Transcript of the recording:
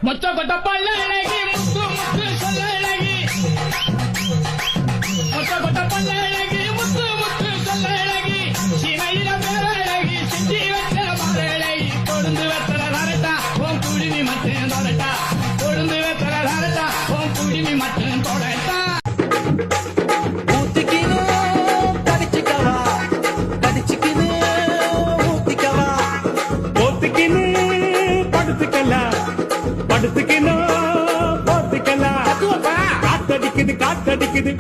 மொச்ச கொட்ட பல்ல அழகி முத்து முத்து சொல்ல அழகி மொச்ச கொட்ட பல்ல அழகி முத்து முத்து சொல்ல அழகி சினையில பேர அழகி செஞ்சி வச்ச மாற அழகி கொழுந்து வெத்தல வரட்டா உன் குடிமி மட்டும் தொடட்டா கொழுந்து வெத்தல வரட்டா உன் குடிமி மட்டும் தொடட்டா படுத்துக்கணும் போத்துக்கலாம் காத்தடிக்குது